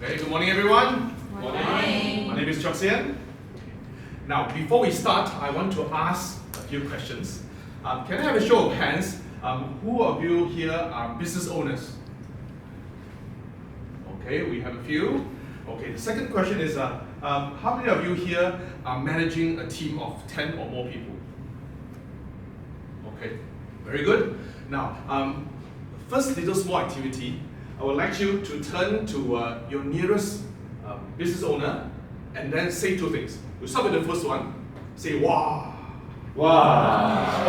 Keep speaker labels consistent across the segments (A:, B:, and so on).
A: Okay, good morning everyone.
B: Good morning.
A: My name is Sien. Now, before we start, I want to ask a few questions. Can I have a show of hands? Who of you here are business owners? Okay, we have a few. Okay, the second question is, how many of you here are managing a team of 10 or more people? Okay, very good. Now, first little small activity, I would like you to turn to your nearest business owner and then say two things. We'll start with the first one. Say, wow.
B: Wow.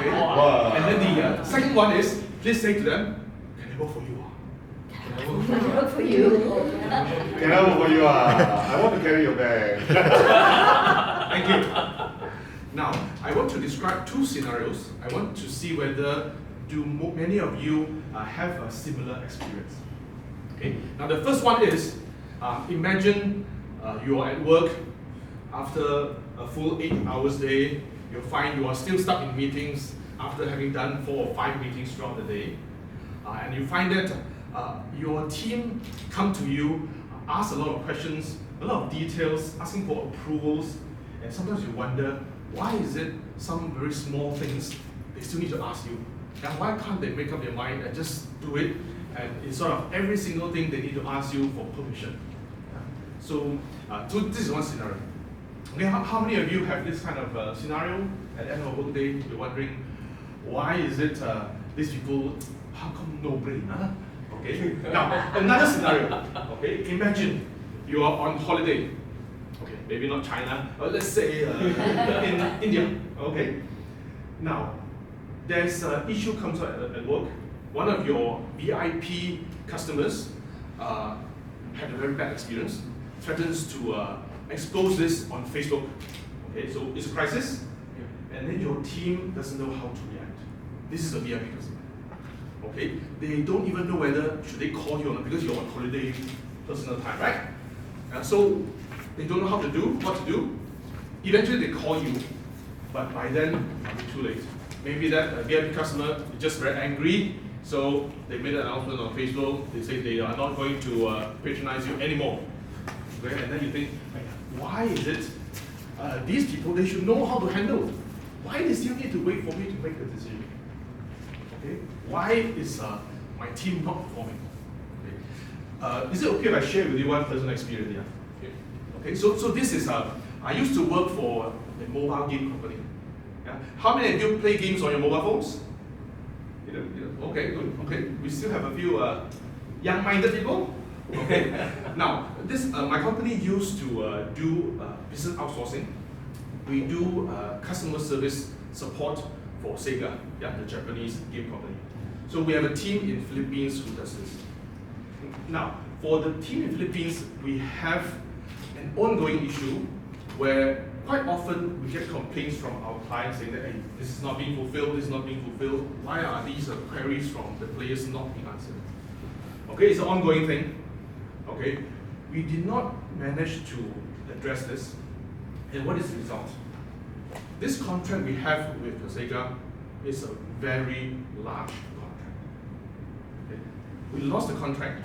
A: Okay.
B: Wow.
A: And then the second one is, please say to them, can I work for you?
B: Can I work for you? I want to carry your bag.
A: Thank you. Now, I want to describe two scenarios. I want to see whether many of you have a similar experience. Okay. Now, the first one is, imagine you are at work after a full 8 hours day. You find you are still stuck in meetings after having done 4 or 5 meetings throughout the day, and you find that your team come to you, ask a lot of questions, a lot of details, asking for approvals, and sometimes you wonder, why is it some very small things they still need to ask you? And why can't they make up their mind and just do it? And it's sort of every single thing they need to ask you for permission. So this is one scenario. Okay, how many of you have this kind of scenario? At the end of a workday, you're wondering, why is it these people, how come no brain? Huh? Okay. Now, another scenario. Okay, imagine you are on holiday. Okay, maybe not China, but let's say in India. Okay. Now, there's an issue comes out at work. One of your VIP customers had a very bad experience, threatens to expose this on Facebook. Okay, so it's a crisis, and then your team doesn't know how to react. This is a VIP customer. Okay, they don't even know whether should they call you or not because you're on holiday, personal time, right? So they don't know how to do, what to do. Eventually they call you, but by then it might be too late. Maybe that VIP customer is just very angry, so they made an announcement on Facebook. They say they are not going to patronize you anymore. Okay? And then you think, why is it these people, they should know how to handle? Why do they still need to wait for me to make a decision? Okay? Why is my team not performing? Okay? Is it okay if I share with you one personal experience here? Okay, so this is, I used to work for a mobile game company. Yeah? How many of you play games on your mobile phones? You know, okay, good. Okay, we still have a few young-minded people. Okay. Now, this my company used to do business outsourcing. We do customer service support for Sega, yeah, the Japanese game company. So we have a team in Philippines who does this. Now, for the team in Philippines, we have an ongoing issue where quite often we get complaints from our clients saying that, hey, this is not being fulfilled, this is not being fulfilled. Why are these queries from the players not being answered? Okay, it's an ongoing thing. Okay, we did not manage to address this. And what is the result? This contract we have with Sega is a very large contract. Okay? We lost the contract.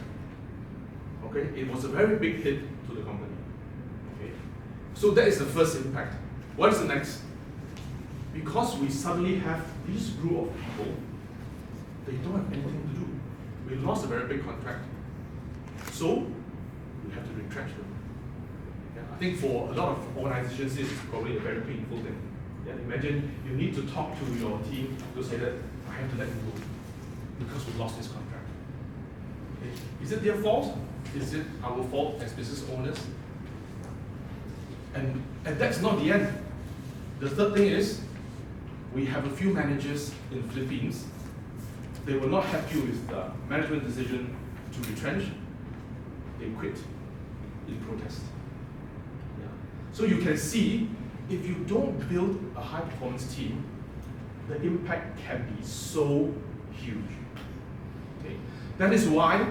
A: Okay, it was a very big hit to the company. Okay, so that is the first impact. What is the next? Because we suddenly have this group of people, they don't have anything to do. We lost a very big contract, so we have to retrench them. Yeah, I think for a lot of organizations, this is probably a very painful thing. Yeah, imagine you need to talk to your team to say that I have to let you go because we lost this contract. Okay. Is it their fault? Is it our fault as business owners? And that's not the end. The third thing is, we have a few managers in the Philippines. They were not happy with the management decision to retrench. They quit in protest. Yeah. So you can see, if you don't build a high-performance team, the impact can be so huge. Okay. That is why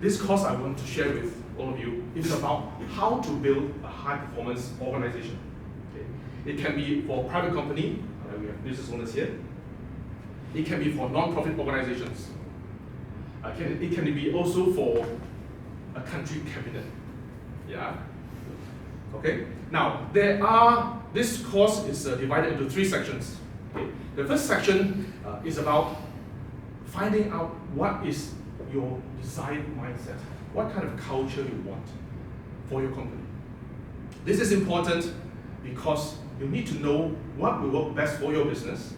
A: this course I want to share with all of you is about how to build a high-performance organization. Okay. It can be for a private company, we have business owners here. It can be for non-profit organizations. It can be also for a country cabinet. Yeah. Okay. Now this course is divided into 3 sections. Okay. The first section is about finding out what is your desired mindset, what kind of culture you want for your company. This is important because you need to know what will work best for your business.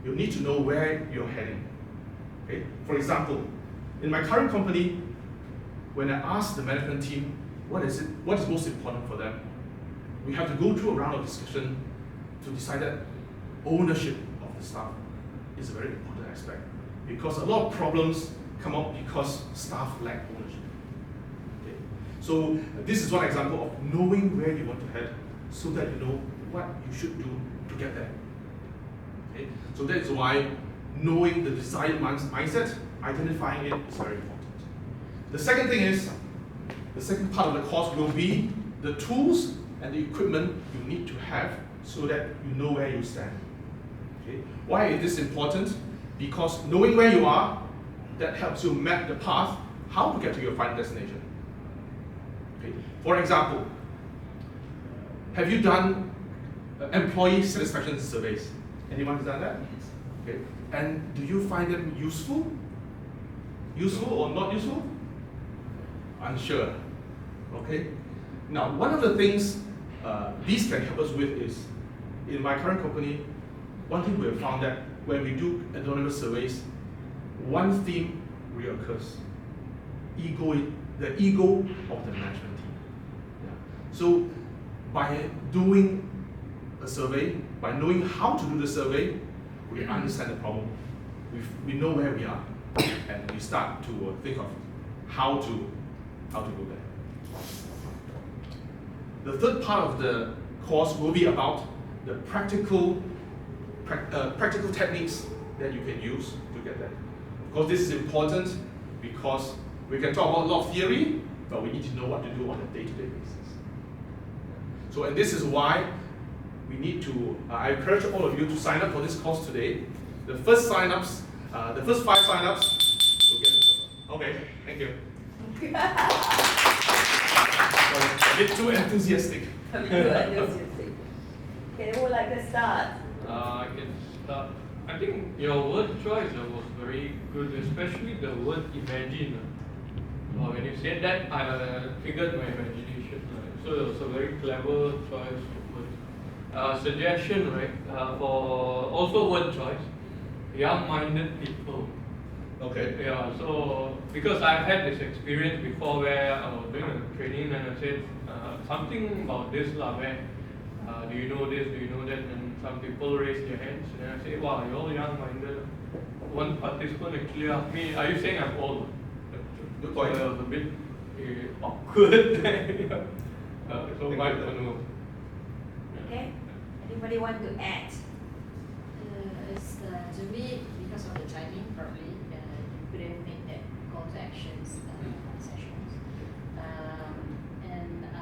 A: You need to know where you're heading. Okay? For example, in my current company, when I ask the management team what is most important for them, we have to go through a round of discussion to decide that ownership of the staff is a very important aspect, because a lot of problems come up because staff lack ownership. Okay? So this is one example of knowing where you want to head so that you know what you should do to get there. Okay? So that is why knowing the desired mindset, identifying it is very important. The second thing is, the second part of the course will be the tools and the equipment you need to have so that you know where you stand. Okay? Why is this important? Because knowing where you are, that helps you map the path, how to get to your final destination. Okay? For example, have you done employee satisfaction surveys? Anyone has done that? Okay. And do you find them useful? Useful or not useful? Unsure. Okay. Now, one of the things these can help us with is, in my current company, one thing we have found that when we do anonymous surveys, one theme reoccurs: the ego of the management team. Yeah. So, by doing a survey, by knowing how to do the survey, we understand the problem. We know where we are, and we start to think of how to go there. The third part of the course will be about the practical techniques that you can use to get there. Of course, this is important because we can talk about a lot of theory, but we need to know what to do on a day-to-day basis. So, and this is why we need to, I encourage all of you to sign up for this course today. The first 5 sign-ups will get this over. Okay, thank you. Sorry, a bit too enthusiastic.
C: Okay, who would like to start?
D: I can start. I think your word choice was very good, especially the word imagine. When you said that, I figured my imagination. So it was a very clever choice of words. Suggestion, right? For also word choice, young-minded people.
A: Okay.
D: Yeah. So because I've had this experience before where I was doing a training and I said something about this lah, where do you know this? Do you know that? And some people raised their hands, and I say, wow, you're all young-minded. One participant actually asked me, are you saying I'm old?
A: Good point.
D: So I was a bit awkward. So I don't know.
C: Okay, anybody want to add?
E: To me, because of the timing, probably you could have made that call to actions sessions. And I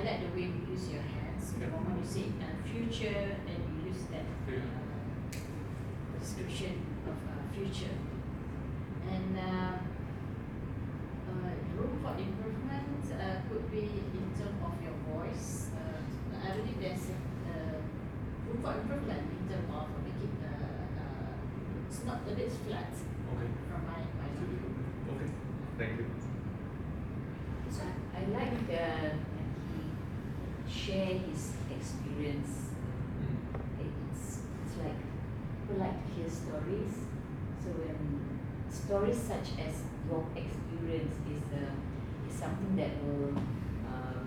E: like the way you use your hands. The moment you say future, then you use that description of future. And room for improvement could be in terms of your voice. I believe there's room for improvement in terms of making it's not a bit flat.
A: Okay.
E: From my view.
A: Okay. Thank you.
F: So I like when he share his experience. It's like people like to hear stories. So when stories such as your experience is something that will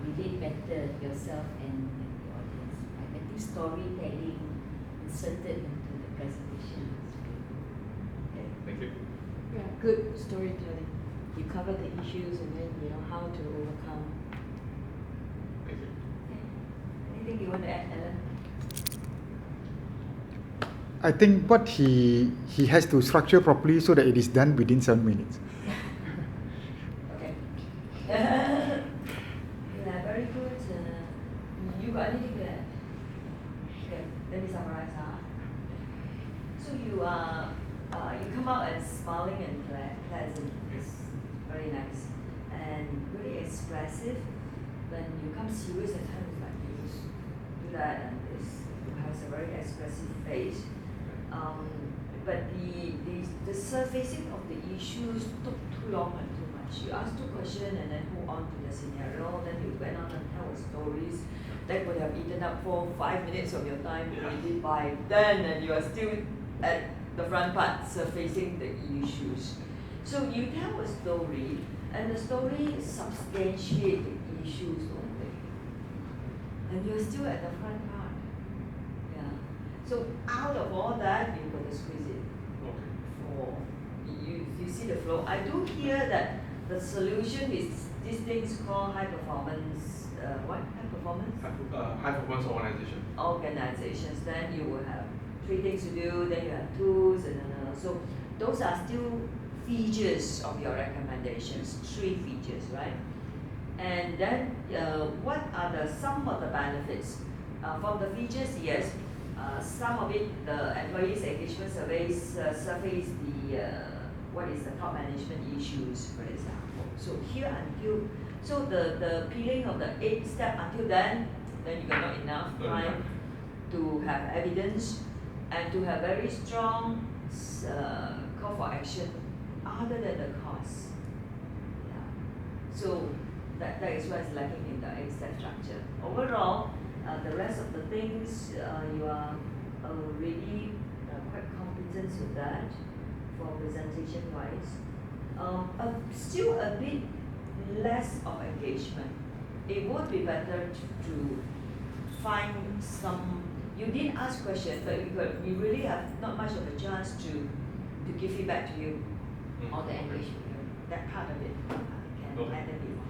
F: relate better yourself and the audience. I think storytelling inserted into the presentation is good. Okay.
A: Thank you.
G: Yeah, good storytelling. You cover the issues and then you know how to overcome.
A: Thank you.
C: Anything you want to add, Alan?
H: I think what he has to structure properly so that it is done within 7 minutes.
C: Okay. Yeah, very good. You got anything to add? Okay, let me summarize. So you come out as smiling and pleasant. It's very nice.
F: and very expressive. When you come serious at times, like you just do that, and this has a very expressive face. But the surfacing of the issues took too long and too much. You asked 2 questions and then move on to the scenario, then you went on and tell stories that would have eaten up 4-5 minutes of your time already by then, and you are still at the front part surfacing the issues. So you tell a story, and the story substantiates the issues, don't they? And you're still at the front part. Yeah. So out of all that, you've got to squeeze it.
A: Okay.
F: For you see the flow. I do hear that the solution is these things called high performance. What high performance?
A: High performance organization.
F: Organizations. Then you will have 3 things to do. Then you have tools and so those are still features of your recommendations. 3 features, right? And then what are some of the benefits? From the features, yes. Some of it, the employees engagement surveys surface what is the top management issues, for example. So here until, so the peeling of the 8 step until then you got not enough time to have evidence and to have very strong call for action other than the cause. Yeah. So that is what's lacking in the 8-step structure. Overall, the rest of the things you are already quite competent with that for presentation wise. Still a bit less of engagement. It would be better to find some. You didn't ask questions, but we really have not much of a chance to give feedback to you on the engagement. That part of it can add a bit more.